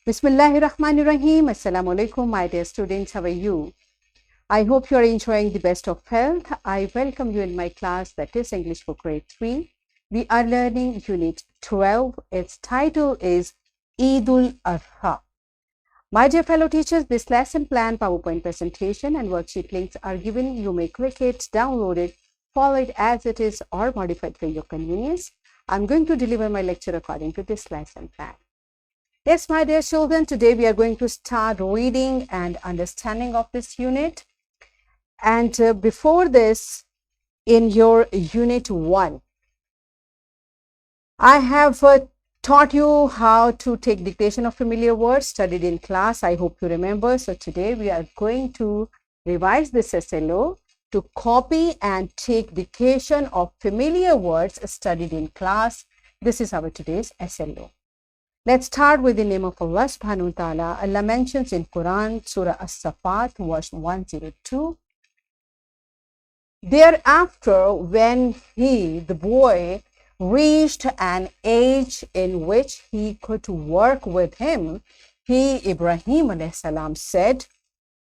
Bismillahirrahmanirrahim. Assalamu alaikum, my dear students. How are you? I hope you are enjoying the best of health. I welcome you in my class, that is English for grade 3. We are learning unit 12. Its title is Eidul Adha. My dear fellow teachers, this lesson plan, PowerPoint presentation and worksheet links are given. You may click it, download it, follow it as it is or modify it for your convenience. I'm going to deliver my lecture according to this lesson plan. Yes, my dear children, today we are going to start reading and understanding of this unit. And before this, in your unit 1, I have taught you how to take dictation of familiar words studied in class. I hope you remember. So today we are going to revise this SLO to copy and take dictation of familiar words studied in class. This is our today's SLO. Let's start with the name of Allah subhanahu wa ta'ala. Allah mentions in Quran, Surah As-Safat, verse 102. Thereafter, when he, the boy, reached an age in which he could work with him, he, Ibrahim alayhi salam, said,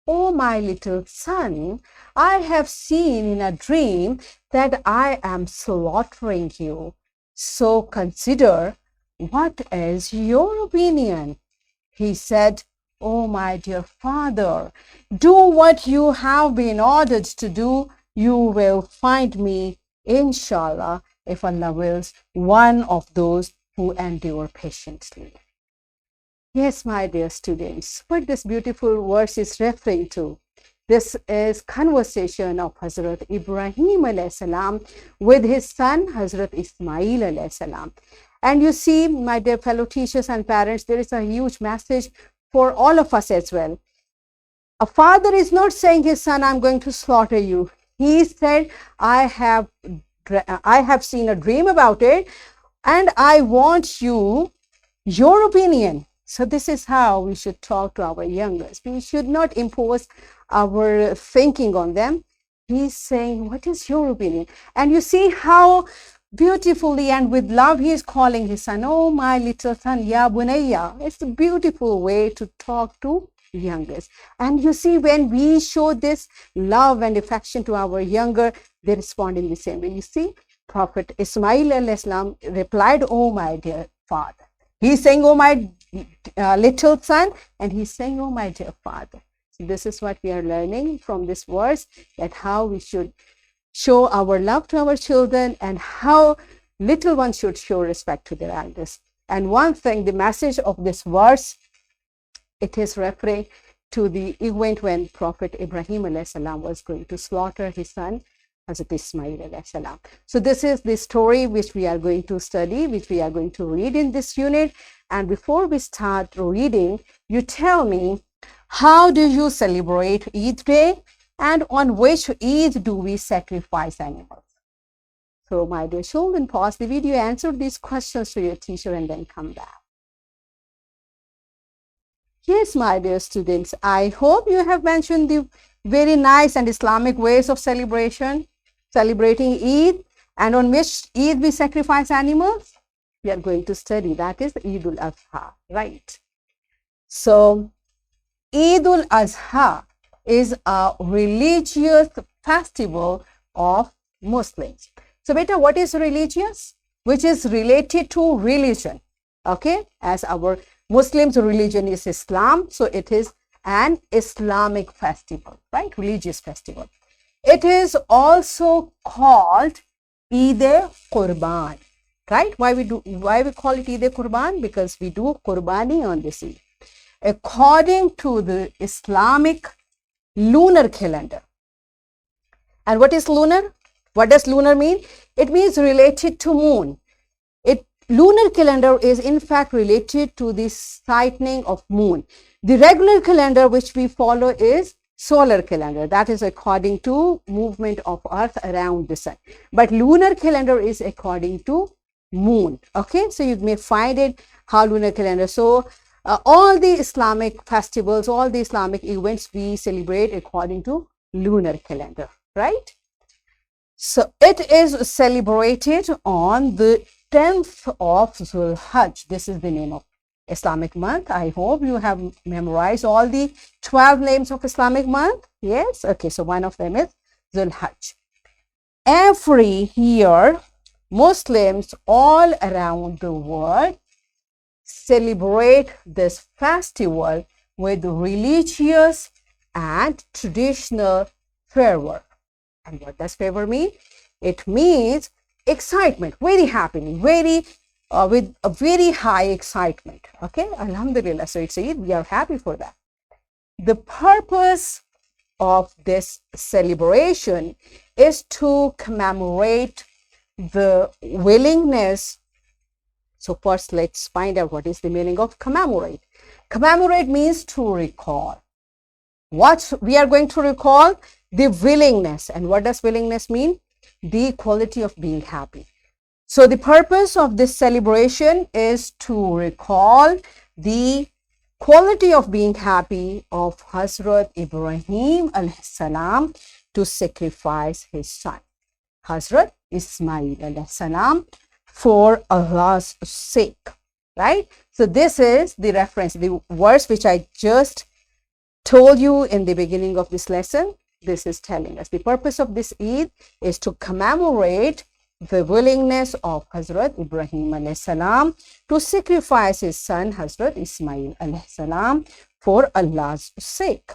"O my little son, I have seen in a dream that I am slaughtering you. So consider, what is your opinion?" He said, "O my dear father, do what you have been ordered to do. You will find me, inshallah, if Allah wills, one of those who endure patiently." Yes, my dear students, what this beautiful verse is referring to. This is conversation of Hazrat Ibrahim alayhi salam with his son Hazrat Ismail alayhi salam. And you see, my dear fellow teachers and parents, there is a huge message for all of us as well. A father is not saying his son, "I'm going to slaughter you." He said, I have seen a dream about it and I want your opinion. So this is how we should talk to our youngest. We should not impose our thinking on them. He's saying, what is your opinion? And you see how beautifully and with love he is calling his son, "Oh my little son, ya bunayya." It's a beautiful way to talk to youngest. And you see, when we show this love and affection to our younger, they respond in the same way. You see, Prophet Ismail alayhi salam replied, "Oh my dear father." He's saying, "Oh my little son," and he's saying, "Oh my dear father." So this is what we are learning from this verse, that how we should show our love to our children and how little ones should show respect to their elders. And one thing, the message of this verse, it is referring to the event when Prophet Ibrahim alayhi salam was going to slaughter his son Hazrat Ismail alayhi salam. So this is the story which we are going to study, which we are going to read in this unit. And before we start reading, you tell me, how do you celebrate Eid Day? And on which Eid do we sacrifice animals? So my dear children, pause the video, answer these questions to your teacher and then come back. Yes, my dear students, I hope you have mentioned the very nice and Islamic ways of celebrating Eid, and on which Eid we sacrifice animals. We are going to study, that is Eidul Adha, right? So Eidul Adha is a religious festival of Muslims. So beta, what is religious? Which is related to religion. Okay, as our Muslims' religion is Islam, so it is an Islamic festival, right? Religious festival. It is also called Eid-e-Qurban, right? Why we call it Eid-e-Qurban? Because we do Qurbani on this Eid, according to the Islamic lunar calendar. And what is lunar? What does lunar mean? It means related to moon. Lunar calendar is in fact related to the sightening of moon. The regular calendar which we follow is solar calendar. That is according to movement of earth around the sun. But lunar calendar is according to moon. Okay, so you may find it how lunar calendar. So all the Islamic festivals, all the Islamic events we celebrate according to lunar calendar, right? So it is celebrated on the 10th of Zulhajj. This is the name of Islamic month. I hope you have memorized all the 12 names of Islamic month. Yes. Okay. So one of them is Dhul Hajj. Every year, Muslims all around the world celebrate this festival with religious and traditional fervor. And what does fervor mean? It means excitement, very happily, with a very high excitement. Okay, Alhamdulillah. So it's Eid, we are happy for that. The purpose of this celebration is to commemorate the willingness. So first, let's find out what is the meaning of commemorate. Commemorate means to recall. What we are going to recall? The willingness. And what does willingness mean? The quality of being happy. So the purpose of this celebration is to recall the quality of being happy of Hazrat Ibrahim alayhi salam to sacrifice his son, Hazrat Ismail alayhi salam, for Allah's sake, right? So this is the reference, the verse which I just told you in the beginning of this lesson. This is telling us the purpose of this Eid is to commemorate the willingness of Hazrat Ibrahim alayhi salam to sacrifice his son Hazrat Ismail alayhi salam for Allah's sake.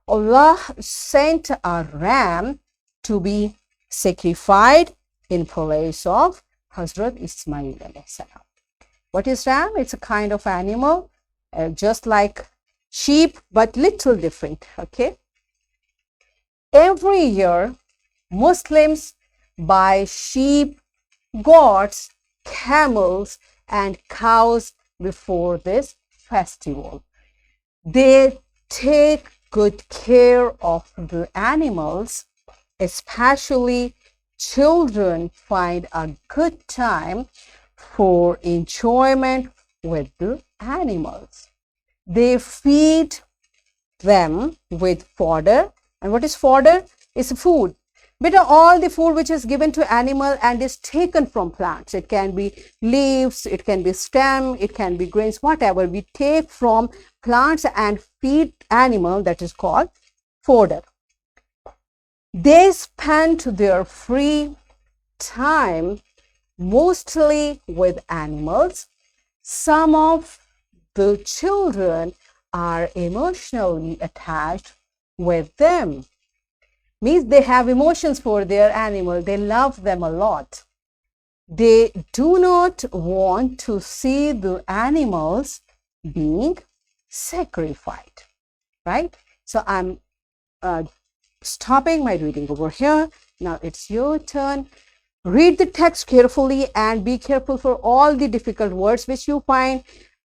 Allah sent a ram to be sacrificed in place of Hazrat Ismail alayhi salam. What is ram? It's a kind of animal, just like sheep, but little different. Okay. Every year, Muslims buy sheep, goats, camels, and cows before this festival. They take good care of the animals, especially children find a good time for enjoyment with the animals. They feed them with fodder. And what is fodder? It's food. But all the food which is given to animal and is taken from plants. It can be leaves, it can be stem, it can be grains, whatever we take from plants and feed animal, that is called fodder. They spend their free time mostly with animals. Some of the children are emotionally attached with them. Means they have emotions for their animal. They love them a lot. They do not want to see the animals being sacrificed, right? So I'm stopping my reading over here. Now it's your turn. Read the text carefully and be careful for all the difficult words which you find.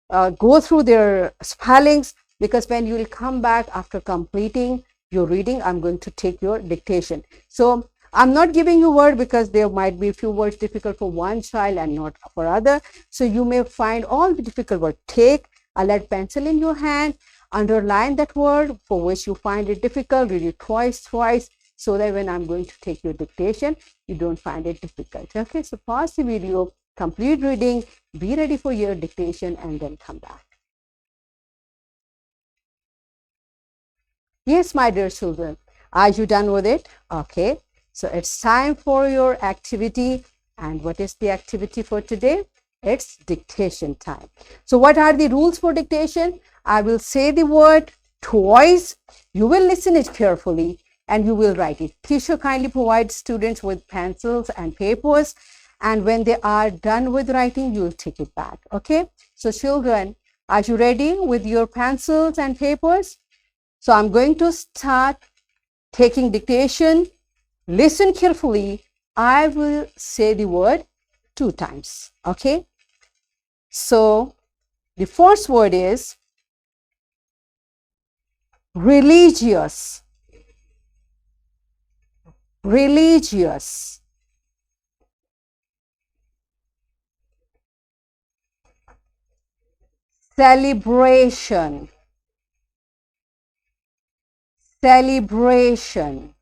Go through their spellings, because when you will come back after completing your reading, I'm going to take your dictation. So I'm not giving you word because there might be a few words difficult for one child and not for other. So you may find all the difficult words. Take a lead pencil in your hand, underline that word for which you find it difficult, read it twice, so that when I'm going to take your dictation, you don't find it difficult. Okay, so pause the video, complete reading, be ready for your dictation, and then come back. Yes, my dear children, are you done with it? Okay, so it's time for your activity. And what is the activity for today? It's dictation time. So what are the rules for dictation? I will say the word twice. You will listen it carefully and you will write it. Teacher kindly provides students with pencils and papers. And when they are done with writing, you will take it back. Okay, so children, are you ready with your pencils and papers? So I'm going to start taking dictation. Listen carefully. I will say the word 2 times. Okay. So the first word is religious. Religious. Celebration. Celebration.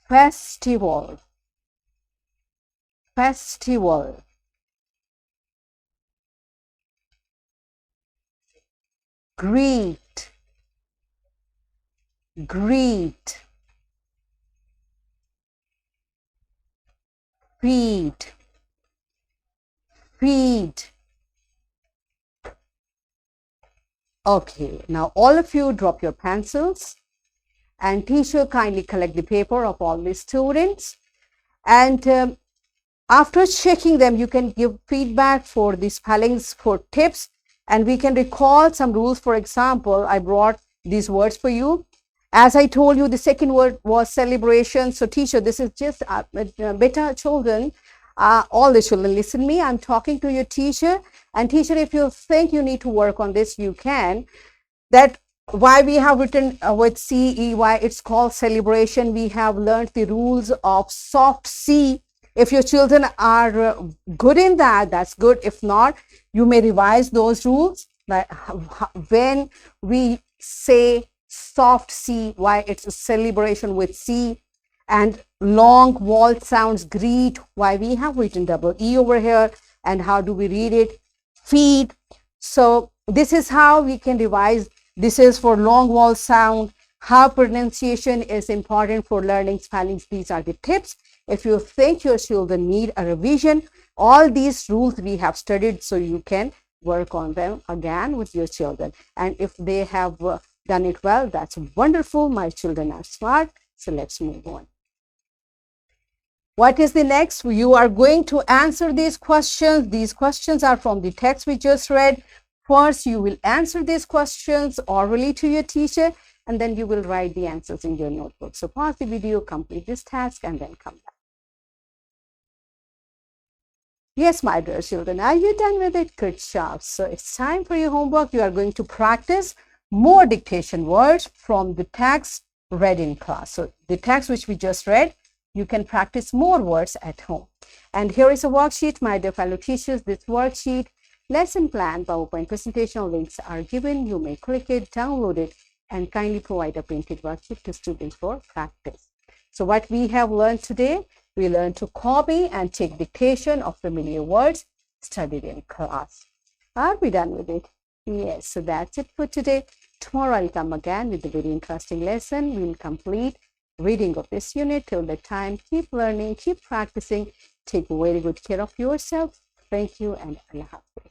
Festival. festival. Greet, greet. Feed, feed. Okay, now all of you drop your pencils, and teacher kindly collect the paper of all the students, and after checking them you can give feedback for the spellings, for tips, and we can recall some rules. For example, I brought these words for you. As I told you, the second word was celebration. So teacher, this is just better children, all the children, listen me. I'm talking to your teacher, and teacher, if you think you need to work on this, you can. That why we have written with CEY, it's called celebration. We have learned the rules of soft C. If your children are good in that, that's good. If not, you may revise those rules. Like when we say soft C, why it's a celebration with C, and long vowel sounds, greet, why we have written double E over here, and how do we read it? Feed. So this is how we can revise. This is for long vowel sound, how pronunciation is important for learning spellings. These are the tips. If you think your children need a revision, all these rules we have studied, so you can work on them again with your children. And if they have done it well, that's wonderful. My children are smart. So let's move on. What is the next? You are going to answer these questions. These questions are from the text we just read. First, you will answer these questions orally to your teacher, and then you will write the answers in your notebook. So pause the video, complete this task, and then come back. Yes, my dear children, are you done with it? Good job. So it's time for your homework. You are going to practice more dictation words from the text read in class. So the text which we just read, you can practice more words at home. And here is a worksheet, my dear fellow teachers. This worksheet, lesson plan, PowerPoint presentation links are given. You may click it, download it, and kindly provide a printed worksheet to students for practice. So what we have learned today, we learned to copy and take dictation of familiar words studied in class. Are we done with it? Yes, so that's it for today. Tomorrow I'll come again with a very interesting lesson. We'll complete reading of this unit. Till that time, keep learning, keep practicing. Take very good care of yourself. Thank you, and Allah Hafiz.